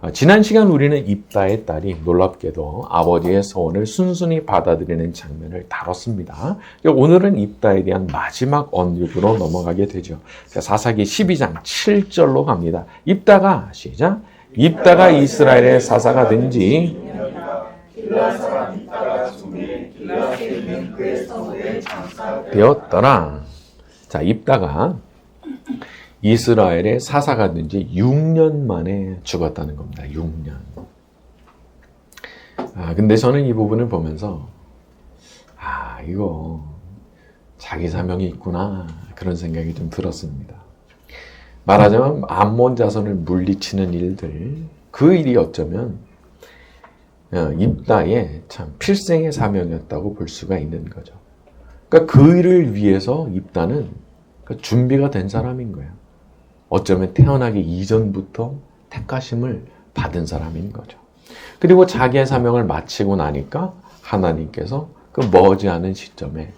지난 시간 우리는 입다의 딸이 놀랍게도 아버지의 소원을 순순히 받아들이는 장면을 다뤘습니다. 오늘은 입다에 대한 마지막 언급으로 넘어가게 되죠. 사사기 12장 7절로 갑니다. 입다가 시작. 입다가 이스라엘의 사사가 된지 되었더라. 자, 입다가 이스라엘의 사사가 된 지 6년 만에 죽었다는 겁니다. 6년. 근데 저는 이 부분을 보면서 이거 자기 사명이 있구나 그런 생각이 좀 들었습니다. 말하자면 암몬 자손을 물리치는 일들, 그 일이 어쩌면 입다의 참 필생의 사명이었다고 볼 수가 있는 거죠. 그러니까 그 일을 위해서 입다는 준비가 된 사람인 거예요. 어쩌면 태어나기 이전부터 택하심을 받은 사람인 거죠. 그리고 자기의 사명을 마치고 나니까 하나님께서 그 머지않은 시점에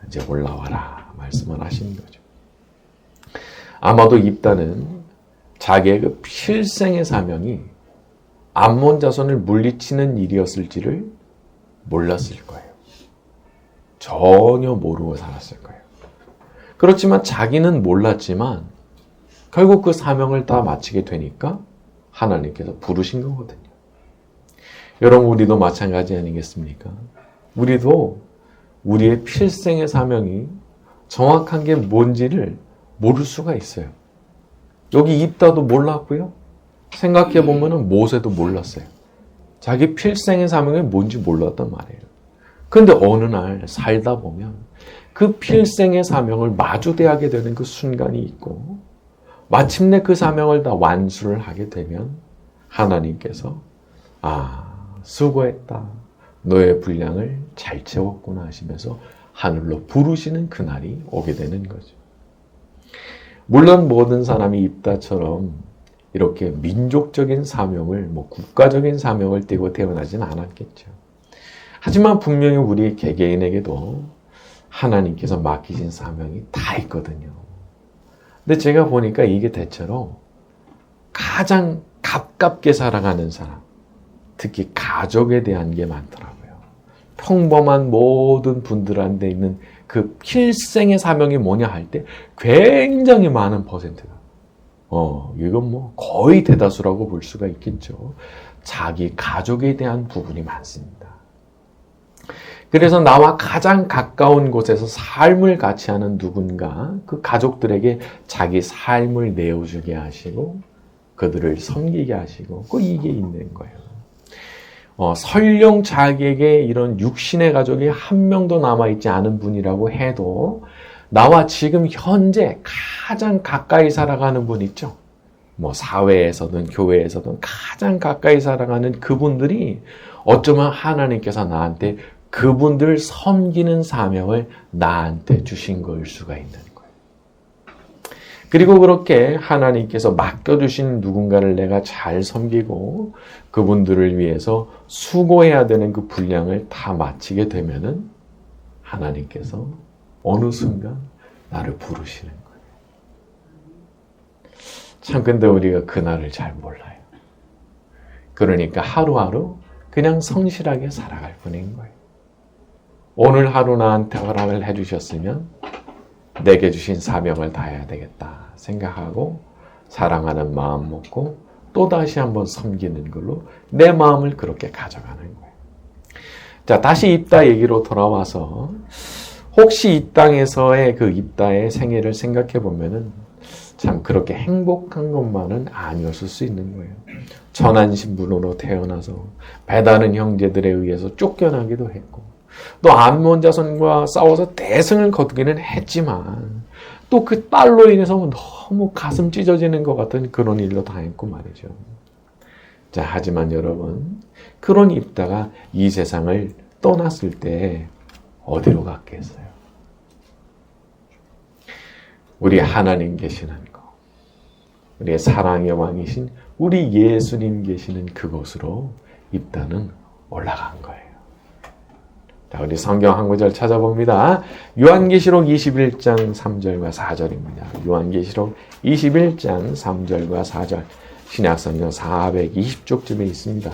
이제 올라와라 말씀을 하신 거죠. 아마도 입다는 자기의 그 필생의 사명이 암몬 자손을 물리치는 일이었을지를 몰랐을 거예요. 전혀 모르고 살았을 거예요. 그렇지만 자기는 몰랐지만 결국 그 사명을 다 마치게 되니까 하나님께서 부르신 거거든요. 여러분, 우리도 마찬가지 아니겠습니까? 우리도 우리의 필생의 사명이 정확한 게 뭔지를 모를 수가 있어요. 여기 입다도 몰랐고요. 생각해보면 모세도 몰랐어요. 자기 필생의 사명이 뭔지 몰랐단 말이에요. 그런데 어느 날 살다 보면 그 필생의 사명을 마주대하게 되는 그 순간이 있고 마침내 그 사명을 다 완수를 하게 되면 하나님께서 수고했다. 너의 분량을 잘 채웠구나 하시면서 하늘로 부르시는 그날이 오게 되는 거죠. 물론 모든 사람이 입다처럼 이렇게 민족적인 사명을, 국가적인 사명을 띠고 태어나진 않았겠죠. 하지만 분명히 우리 개개인에게도 하나님께서 맡기신 사명이 다 있거든요. 근데 제가 보니까 이게 대체로 가장 가깝게 살아가는 사람, 특히 가족에 대한 게 많더라고요. 평범한 모든 분들한테 있는 그 필생의 사명이 뭐냐 할 때 굉장히 많은 퍼센트가 이건 거의 대다수라고 볼 수가 있겠죠. 자기 가족에 대한 부분이 많습니다. 그래서 나와 가장 가까운 곳에서 삶을 같이 하는 누군가, 그 가족들에게 자기 삶을 내어주게 하시고 그들을 섬기게 하시고 이게 있는 거예요. 설령 자기에게 이런 육신의 가족이 한 명도 남아있지 않은 분이라고 해도 나와 지금 현재 가장 가까이 살아가는 분 있죠. 사회에서든 교회에서든 가장 가까이 살아가는 그분들이 어쩌면 하나님께서 나한테 그분들 섬기는 사명을 나한테 주신 거일 수가 있는 거예요. 그리고 그렇게 하나님께서 맡겨주신 누군가를 내가 잘 섬기고 그분들을 위해서 수고해야 되는 그 분량을 다 마치게 되면은 하나님께서 어느 순간 나를 부르시는 거예요. 참 근데 우리가 그날을 잘 몰라요. 그러니까 하루하루 그냥 성실하게 살아갈 뿐인 거예요. 오늘 하루 나한테 허락을 해주셨으면 내게 주신 사명을 다해야 되겠다 생각하고 사랑하는 마음 먹고 또다시 한번 섬기는 걸로 내 마음을 그렇게 가져가는 거예요. 자, 다시 입다 얘기로 돌아와서 혹시 이 땅에서의 그 입다의 생애를 생각해 보면은 참 그렇게 행복한 것만은 아니었을 수 있는 거예요. 천한 신분으로 태어나서 배다른 형제들에 의해서 쫓겨나기도 했고 또 암몬 자손과 싸워서 대승을 거두기는 했지만 또 그 딸로 인해서 너무 가슴 찢어지는 것 같은 그런 일도 당했고 말이죠. 자, 하지만 여러분, 그런 입다가 이 세상을 떠났을 때 어디로 갔겠어요? 우리 하나님 계시는 거, 우리의 사랑의 왕이신 우리 예수님 계시는 그곳으로 입다는 올라간 거예요. 자, 우리 성경 한 구절 찾아봅니다. 요한계시록 21장 3절과 4절입니다. 요한계시록 21장 3절과 4절. 신약성경 420쪽쯤에 있습니다.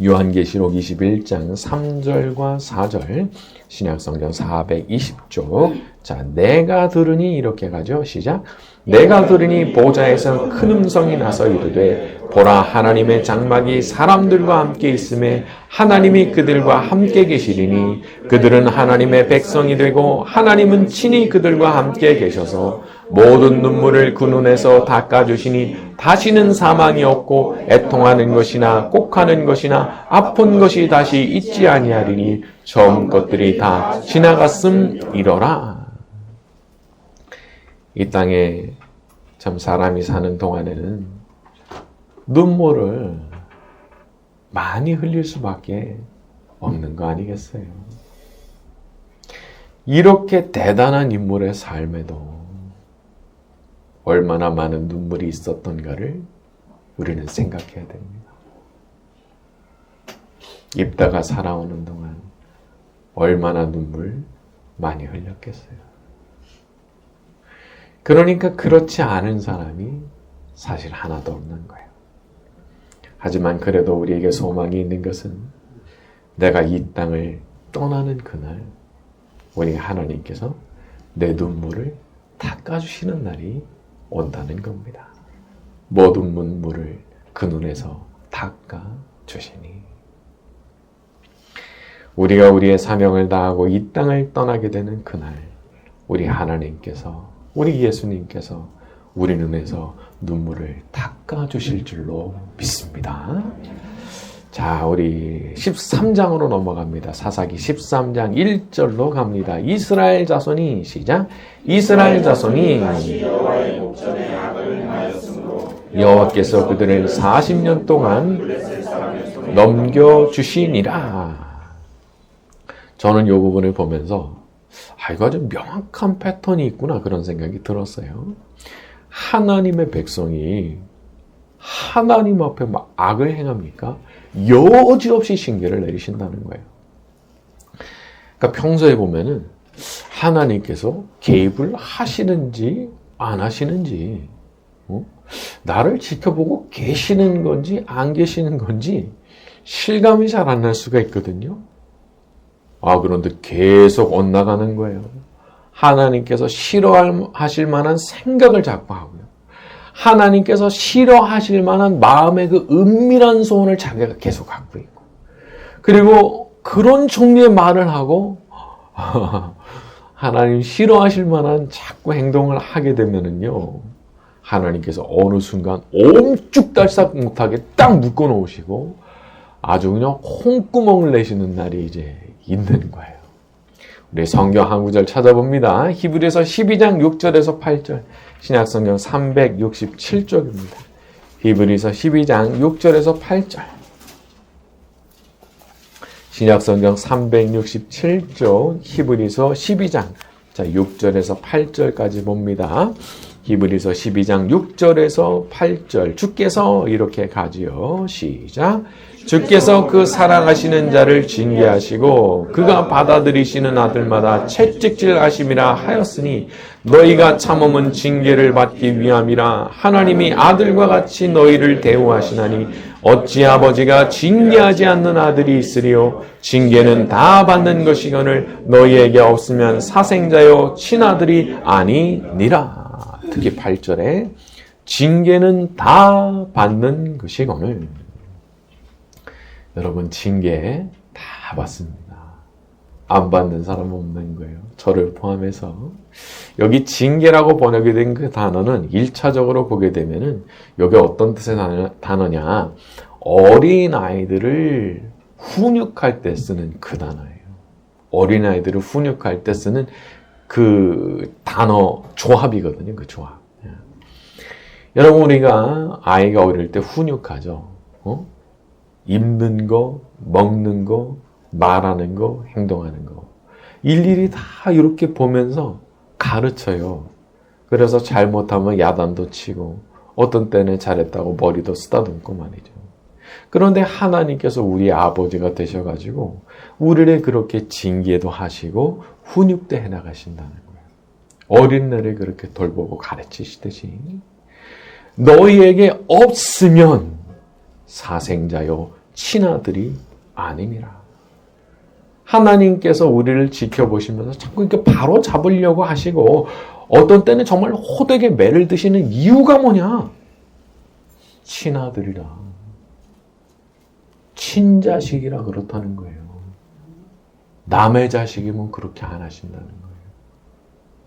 요한계시록 21장 3절과 4절, 신약성경 420쪽. 자, 내가 들으니 이렇게 가죠. 시작. 내가 들으니 보좌에서 큰 음성이 나서 이르되 보라 하나님의 장막이 사람들과 함께 있음에 하나님이 그들과 함께 계시리니 그들은 하나님의 백성이 되고 하나님은 친히 그들과 함께 계셔서 모든 눈물을 그 눈에서 닦아주시니 다시는 사망이 없고 애통하는 것이나 꼭하는 것이나 아픈 것이 다시 있지 아니하리니 처음 것들이 다 지나갔음이러라. 이 땅에 참 사람이 사는 동안에는 눈물을 많이 흘릴 수밖에 없는 거 아니겠어요? 이렇게 대단한 인물의 삶에도 얼마나 많은 눈물이 있었던가를 우리는 생각해야 됩니다. 입다가 살아오는 동안 얼마나 눈물 많이 흘렸겠어요. 그러니까 그렇지 않은 사람이 사실 하나도 없는 거예요. 하지만 그래도 우리에게 소망이 있는 것은 내가 이 땅을 떠나는 그날 우리 하나님께서 내 눈물을 닦아주시는 날이 온다는 겁니다. 모든 눈물을 그 눈에서 닦아주시니 우리가 우리의 사명을 다하고 이 땅을 떠나게 되는 그날 우리 하나님께서 우리 예수님께서 우리 눈에서 눈물을 닦아주실 줄로 믿습니다. 자, 우리 13장으로 넘어갑니다. 사사기 13장 1절로 갑니다. 이스라엘 자손이 시작. 이스라엘 자손이 여호와께서 그들을 40년 동안 넘겨주시니라. 저는 이 부분을 보면서 이거 아주 명확한 패턴이 있구나 그런 생각이 들었어요. 하나님의 백성이 하나님 앞에 막 악을 행합니까? 여지없이 징계를 내리신다는 거예요. 그러니까 평소에 보면은 하나님께서 개입을 하시는지 안 하시는지, 나를 지켜보고 계시는 건지 안 계시는 건지 실감이 잘 안 날 수가 있거든요. 그런데 계속 엇나가는 거예요. 하나님께서 싫어하실 만한 생각을 자꾸 하고요. 하나님께서 싫어하실 만한 마음의 그 은밀한 소원을 자기가 계속 갖고 있고, 그리고 그런 종류의 말을 하고 하나님 싫어하실 만한 자꾸 행동을 하게 되면은요, 하나님께서 어느 순간 옴쭉달싹 못하게 딱 묶어 놓으시고 아주 그냥 콩구멍을 내시는 날이 이제 있는 거예요. 우리 성경 한 구절 찾아봅니다. 히브리서 12장 6절에서 8절, 신약성경 367쪽입니다. 히브리서 12장 6절에서 8절, 신약성경 367쪽, 히브리서 12장 6절에서 8절까지 봅니다. 히브리서 12장 6절에서 8절, 주께서 이렇게 가지요. 시작. 주께서 그 사랑하시는 자를 징계하시고 그가 받아들이시는 아들마다 채찍질하심이라 하였으니 너희가 참음은 징계를 받기 위함이라. 하나님이 아들과 같이 너희를 대우하시나니 어찌 아버지가 징계하지 않는 아들이 있으리요. 징계는 다 받는 것이거늘 너희에게 없으면 사생자요 친아들이 아니니라. 특히 8절에 징계는 다 받는 것이거늘. 여러분, 징계 다 받습니다. 안 받는 사람은 없는 거예요. 저를 포함해서. 여기 징계라고 번역이 된 그 단어는 1차적으로 보게 되면은 여기 어떤 뜻의 단어냐, 어린아이들을 훈육할 때 쓰는 그 단어예요. 어린아이들을 훈육할 때 쓰는 그 단어 조합이거든요. 그 조합. 여러분, 우리가 아이가 어릴 때 훈육하죠. 입는 거, 먹는 거, 말하는 거, 행동하는 거. 일일이 다 이렇게 보면서 가르쳐요. 그래서 잘못하면 야단도 치고 어떤 때는 잘했다고 머리도 쓰다듬고 말이죠. 그런데 하나님께서 우리 아버지가 되셔가지고 우리를 그렇게 징계도 하시고 훈육도 해나가신다는 거예요. 어린애를 그렇게 돌보고 가르치시듯이 너희에게 없으면 사생자요 친아들이 아니니라. 하나님께서 우리를 지켜보시면서 자꾸 이렇게 바로 잡으려고 하시고 어떤 때는 정말 호되게 매를 드시는 이유가 뭐냐? 친아들이라. 친자식이라 그렇다는 거예요. 남의 자식이면 그렇게 안 하신다는 거예요.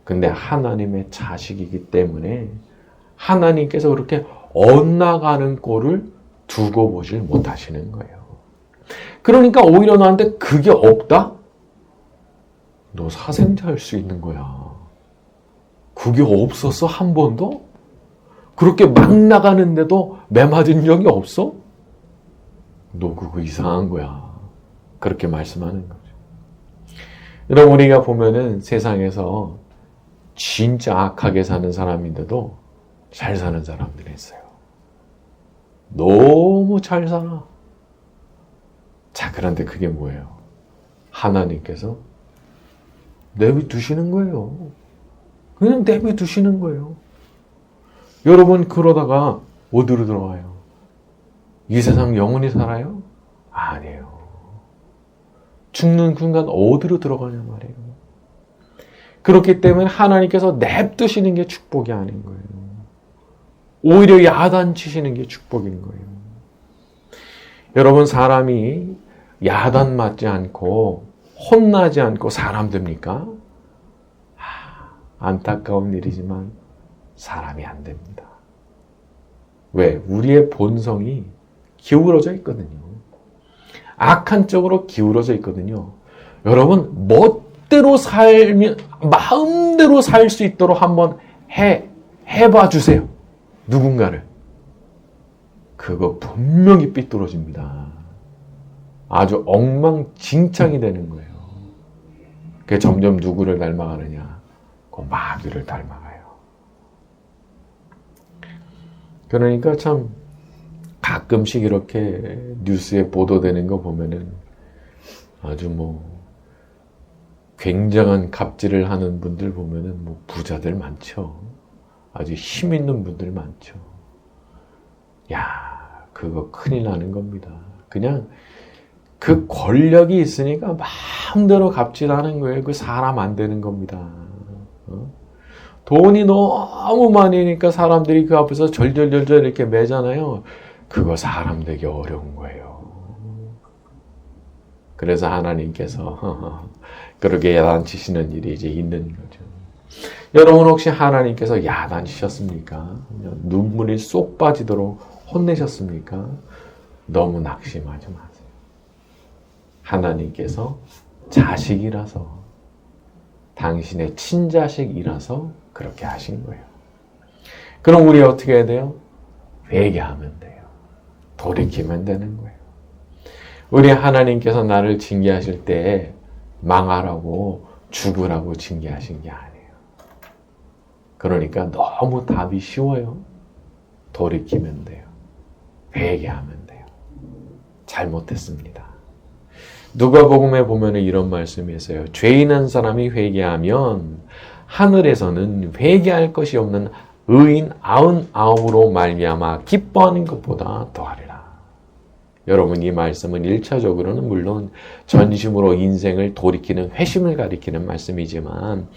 근데 하나님의 자식이기 때문에 하나님께서 그렇게 엇나가는 꼴을 두고 보질 못하시는 거예요. 그러니까 오히려 나한테 그게 없다? 너 사생자일 수 있는 거야. 그게 없었어? 한 번도? 그렇게 막 나가는데도 매 맞은 적이 없어? 너 그거 이상한 거야. 그렇게 말씀하는 거죠. 여러분, 우리가 보면은 세상에서 진짜 악하게 사는 사람인데도 잘 사는 사람들이 있어요. 너무 잘 살아. 자, 그런데 그게 뭐예요? 하나님께서 내비두시는 거예요. 그냥 내비두시는 거예요. 여러분, 그러다가 어디로 들어가요? 이 세상 영원히 살아요? 아니에요. 죽는 순간 어디로 들어가냐 말이에요. 그렇기 때문에 하나님께서 냅두시는 게 축복이 아닌 거예요. 오히려 야단치시는 게 축복인 거예요. 여러분, 사람이 야단 맞지 않고 혼나지 않고 사람 됩니까? 안타까운 일이지만 사람이 안 됩니다. 왜? 우리의 본성이 기울어져 있거든요. 악한 쪽으로 기울어져 있거든요. 여러분, 멋대로 살면 마음대로 살 수 있도록 한번 해봐 주세요. 누군가를. 그거 분명히 삐뚤어집니다. 아주 엉망진창이 되는 거예요. 그게 점점 누구를 닮아가느냐? 그 마귀를 닮아가요. 그러니까 참 가끔씩 이렇게 뉴스에 보도되는 거 보면은 아주 굉장한 갑질을 하는 분들 보면은 부자들 많죠. 아주 힘 있는 분들 많죠. 야, 그거 큰일 나는 겁니다. 그냥 그 권력이 있으니까 마음대로 갑질하는 거예요. 그 사람 안 되는 겁니다. 돈이 너무 많으니까 사람들이 그 앞에서 절절절절 이렇게 매잖아요. 그거 사람 되기 어려운 거예요. 그래서 하나님께서 그렇게 야단치시는 일이 이제 있는 거죠. 여러분, 혹시 하나님께서 야단치셨습니까? 눈물이 쏙 빠지도록 혼내셨습니까? 너무 낙심하지 마세요. 하나님께서 자식이라서, 당신의 친자식이라서 그렇게 하신 거예요. 그럼 우리 어떻게 해야 돼요? 회개하면 돼요. 돌이키면 되는 거예요. 우리 하나님께서 나를 징계하실 때 망하라고, 죽으라고 징계하신 게 아니에요. 그러니까 너무 답이 쉬워요. 돌이키면 돼요. 회개하면 돼요. 잘못했습니다. 누가복음에 보면 이런 말씀이 있어요. 죄인 한 사람이 회개하면 하늘에서는 회개할 것이 없는 의인 99으로 말미암아 기뻐하는 것보다 더하리라. 여러분, 이 말씀은 1차적으로는 물론 전심으로 인생을 돌이키는 회심을 가리키는 말씀이지만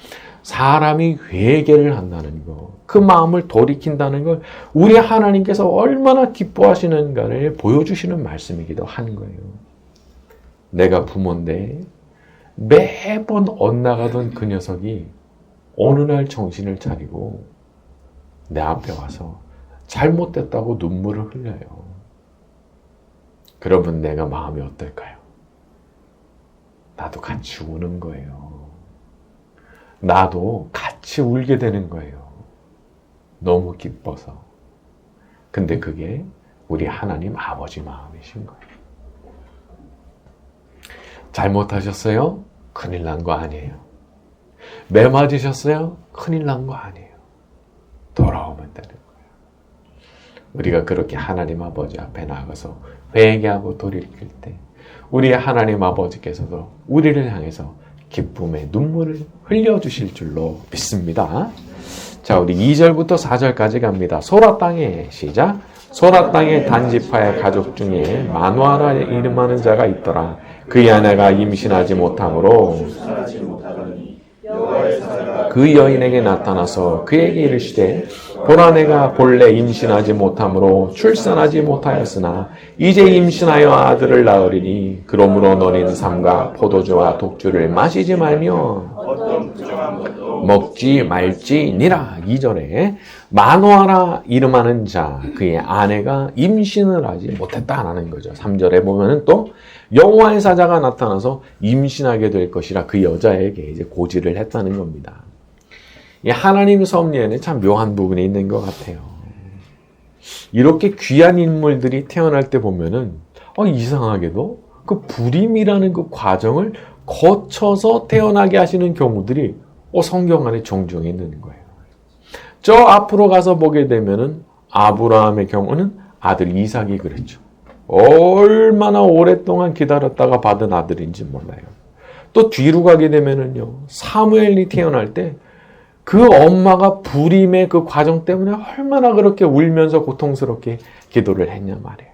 사람이 회개를 한다는 것, 그 마음을 돌이킨다는 걸 우리 하나님께서 얼마나 기뻐하시는가를 보여주시는 말씀이기도 한 거예요. 내가 부모인데 매번 엇나가던 그 녀석이 어느 날 정신을 차리고 내 앞에 와서 잘못됐다고 눈물을 흘려요. 그러면 내가 마음이 어떨까요? 나도 같이 우는 거예요. 나도 같이 울게 되는 거예요. 너무 기뻐서. 근데 그게 우리 하나님 아버지 마음이신 거예요. 잘못하셨어요? 큰일 난 거 아니에요. 매 맞으셨어요? 큰일 난 거 아니에요. 돌아오면 되는 거예요. 우리가 그렇게 하나님 아버지 앞에 나가서 회개하고 돌이킬 때 우리 하나님 아버지께서도 우리를 향해서 기쁨의 눈물을 흘려주실 줄로 믿습니다. 자, 우리 2절부터 4절까지 갑니다. 소라 땅에 시작. 소라 땅의 단지파의 가족 중에 마누아라 이름하는 자가 있더라. 그의 아내가 임신하지 못하므로 그 여인에게 나타나서 그에게 이르시되 보라 내가 본래 임신하지 못하므로 출산하지 못하였으나 이제 임신하여 아들을 낳으리니 그러므로 너는 삼가 포도주와 독주를 마시지 말며 먹지 말지니라. 2절에 마누아라 이름하는 자 그의 아내가 임신을 하지 못했다라는 거죠. 3절에 보면은 또 여호와의 사자가 나타나서 임신하게 될 것이라 그 여자에게 이제 고지를 했다는 겁니다. 이 하나님 섭리에는 참 묘한 부분이 있는 것 같아요. 이렇게 귀한 인물들이 태어날 때 보면은 이상하게도 그 불임이라는 그 과정을 거쳐서 태어나게 하시는 경우들이 성경 안에 종종 있는 거예요. 저 앞으로 가서 보게 되면은 아브라함의 경우는 아들 이삭이 그랬죠. 얼마나 오랫동안 기다렸다가 받은 아들인지 몰라요. 또 뒤로 가게 되면은요, 사무엘이 태어날 때 그 엄마가 불임의 그 과정 때문에 얼마나 그렇게 울면서 고통스럽게 기도를 했냐 말이에요.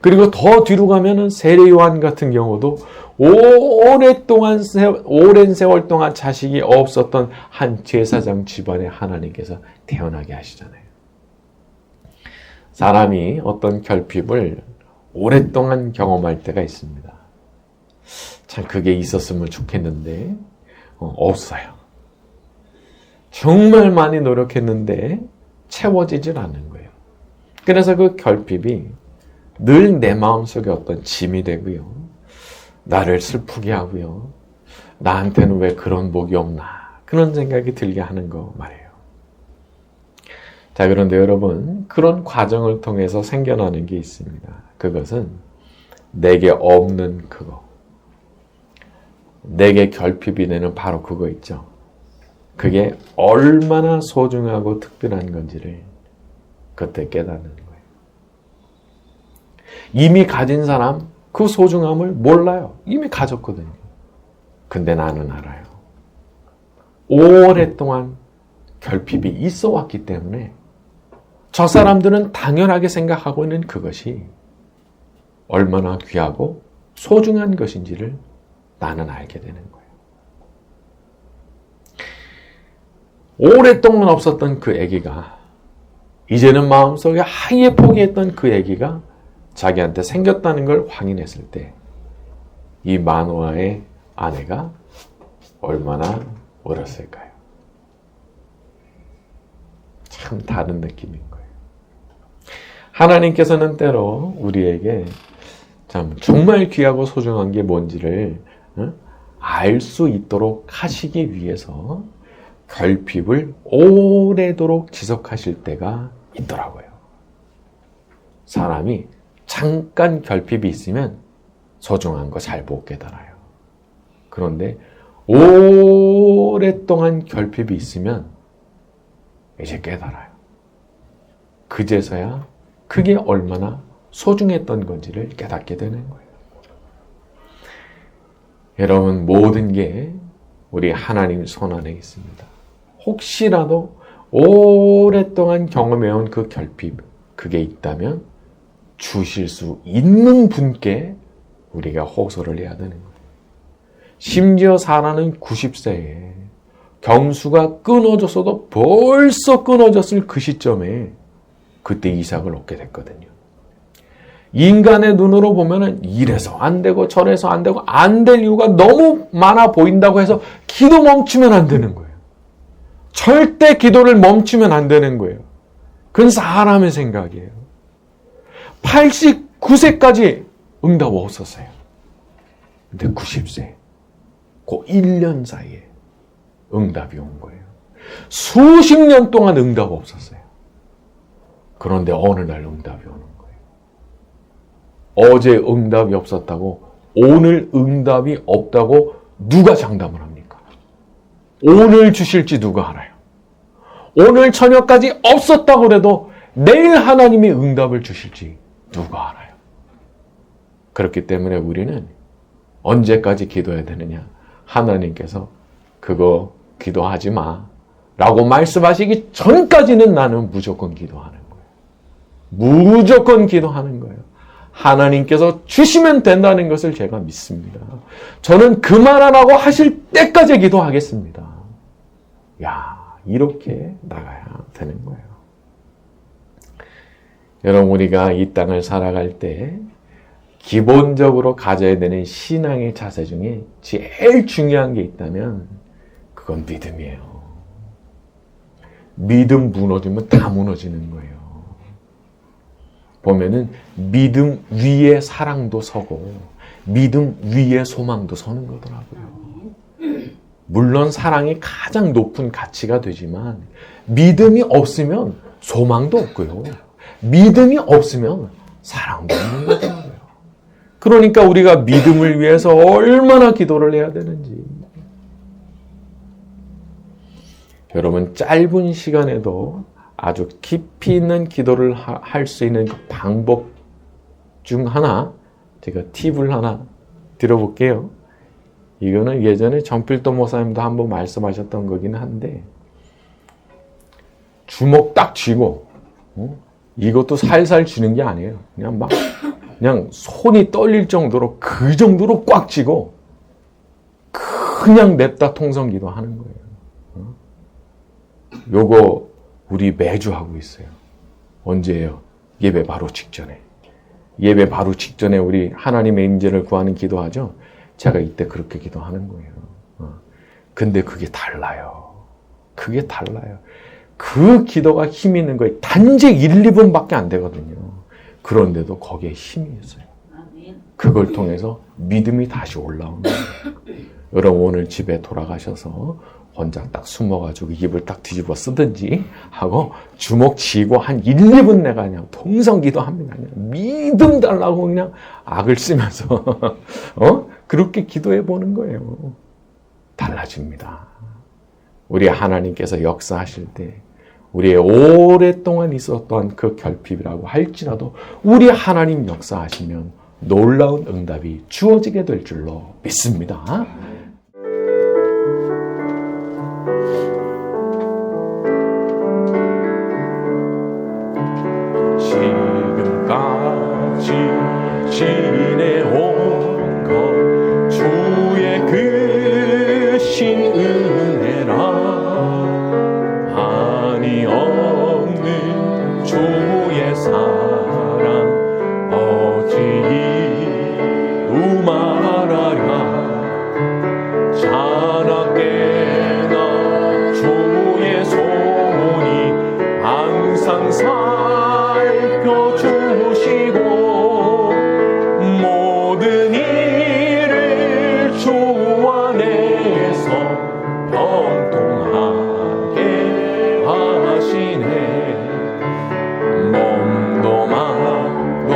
그리고 더 뒤로 가면은 세례 요한 같은 경우도 오랜 세월 동안 자식이 없었던 한 제사장 집안에 하나님께서 태어나게 하시잖아요. 사람이 어떤 결핍을 오랫동안 경험할 때가 있습니다. 참 그게 있었으면 좋겠는데 없어요. 정말 많이 노력했는데 채워지질 않는 거예요. 그래서 그 결핍이 늘 내 마음속에 어떤 짐이 되고요. 나를 슬프게 하고요. 나한테는 왜 그런 복이 없나 그런 생각이 들게 하는 거 말이에요. 자, 그런데 여러분 그런 과정을 통해서 생겨나는 게 있습니다. 그것은 내게 없는 그거. 내게 결핍이 되는 바로 그거 있죠. 그게 얼마나 소중하고 특별한 건지를 그때 깨닫는 거예요. 이미 가진 사람 그 소중함을 몰라요. 이미 가졌거든요. 근데 나는 알아요. 오랫동안 결핍이 있어 왔기 때문에 저 사람들은 당연하게 생각하고 있는 그것이 얼마나 귀하고 소중한 것인지를 나는 알게 되는 거예요. 오랫동안 없었던 그 아기가 이제는 마음속에 아예 포기했던 그 아기가 자기한테 생겼다는 걸 확인했을 때 이 마누아의 아내가 얼마나 울었을까요? 참 다른 느낌인 거예요. 하나님께서는 때로 우리에게 참 정말 귀하고 소중한 게 뭔지를 알 수 있도록 하시기 위해서 결핍을 오래도록 지속하실 때가 있더라고요. 사람이 잠깐 결핍이 있으면 소중한 거 잘 못 깨달아요. 그런데 오랫동안 결핍이 있으면 이제 깨달아요. 그제서야 그게 얼마나 소중했던 건지를 깨닫게 되는 거예요. 여러분 모든 게 우리 하나님 손 안에 있습니다. 혹시라도 오랫동안 경험해온 그 결핍, 그게 있다면 주실 수 있는 분께 우리가 호소를 해야 되는 거예요. 심지어 사라는 90세에 경수가 끊어졌어도 벌써 끊어졌을 그 시점에 그때 이삭을 얻게 됐거든요. 인간의 눈으로 보면은 이래서 안 되고 저래서 안 되고 안 될 이유가 너무 많아 보인다고 해서 기도 멈추면 안 되는 거예요. 절대 기도를 멈추면 안 되는 거예요. 그건 사람의 생각이에요. 89세까지 응답 없었어요. 근데 90세, 그 1년 사이에 응답이 온 거예요. 수십 년 동안 응답 없었어요. 그런데 어느 날 응답이 오는 거예요. 어제 응답이 없었다고 오늘 응답이 없다고 누가 장담을 합니까? 오늘 주실지 누가 알아요? 오늘 저녁까지 없었다고 해도 내일 하나님이 응답을 주실지 누가 알아요? 그렇기 때문에 우리는 언제까지 기도해야 되느냐? 하나님께서 그거 기도하지 마. 라고 말씀하시기 전까지는 나는 무조건 기도하는 거예요. 무조건 기도하는 거예요. 하나님께서 주시면 된다는 것을 제가 믿습니다. 저는 그만하라고 하실 때까지 기도하겠습니다. 야, 이렇게 나가야 되는 거예요. 여러분, 우리가 이 땅을 살아갈 때 기본적으로 가져야 되는 신앙의 자세 중에 제일 중요한 게 있다면 그건 믿음이에요. 믿음 무너지면 다 무너지는 거예요. 보면은 믿음 위에 사랑도 서고 믿음 위에 소망도 서는 거더라고요. 물론 사랑이 가장 높은 가치가 되지만 믿음이 없으면 소망도 없고요. 믿음이 없으면 사랑도 없는 거더라고요. 그러니까 우리가 믿음을 위해서 얼마나 기도를 해야 되는지. 여러분, 짧은 시간에도 아주 깊이 있는 기도를 할 수 있는 그 방법 중 하나, 제가 팁을 하나 드려볼게요. 이거는 예전에 정필도 목사님도 한번 말씀하셨던 거긴 한데, 주먹 딱 쥐고, 이것도 살살 쥐는 게 아니에요. 그냥 손이 떨릴 정도로 그 정도로 꽉 쥐고 그냥 냅다 통성기도 하는 거예요. 요거 우리 매주 하고 있어요. 언제예요? 예배 바로 직전에. 예배 바로 직전에 우리 하나님의 임재를 구하는 기도하죠. 제가 이때 그렇게 기도하는 거예요. 근데 그게 달라요. 그게 달라요. 그 기도가 힘 있는 거예요. 단지 1, 2분밖에 안 되거든요. 그런데도 거기에 힘이 있어요. 그걸 통해서 믿음이 다시 올라오는 거예요. 여러분, 오늘 집에 돌아가셔서 혼자 딱 숨어가지고 입을 딱 뒤집어 쓰든지 하고 주먹 쥐고 한 1, 2분 내가 그냥 통성기도 합니다. 그냥 믿음 달라고 그냥 악을 쓰면서 그렇게 기도해 보는 거예요. 달라집니다. 우리 하나님께서 역사하실 때 우리의 오랫동안 있었던 그 결핍이라고 할지라도 우리 하나님 역사하시면 놀라운 응답이 주어지게 될 줄로 믿습니다. 지금까지 지내온 것 주의 크신 은혜라 한이 없는 주의 사랑 어찌 이루 말하랴 자나깨나 주의 손이 항상 살펴주시고 모든 일을 주 안에서 형통하게 하시네 몸도 막고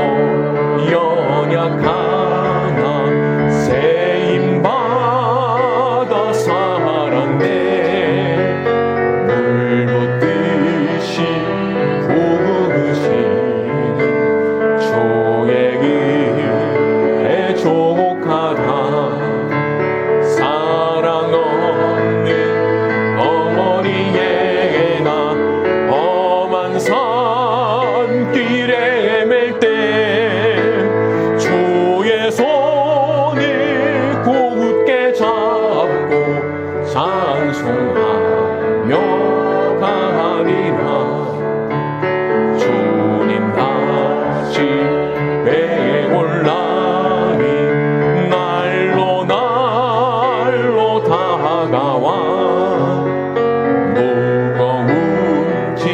연약하나 세임받아 살았네 물 붓듯이 부으시는 주의 은혜 족하다 사랑 없는 어머니에나 험한 산길에 맬 때 주의 손을 굳게 잡고 찬송하며 가리라 주님 다시 배올라니 날로 날로 다가와 무거운 짐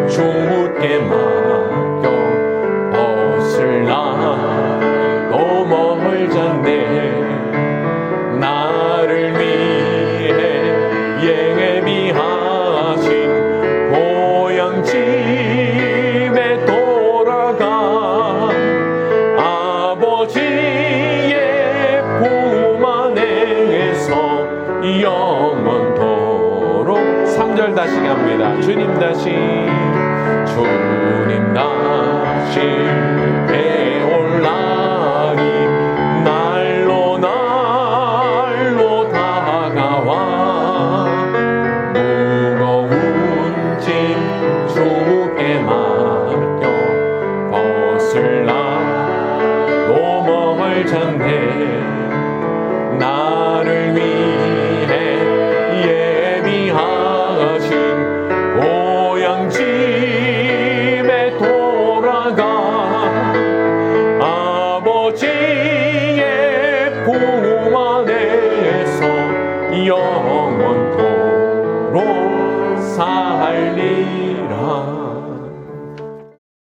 주께 맡겨 벗을 나도 멀잖네 나를 위해 예비하신 고향집에 돌아가 아버지의 품 안에서 영원토록 3절 다시 갑니다. 주님 다시 배올라니 날로 날로 다가와 무거운 전해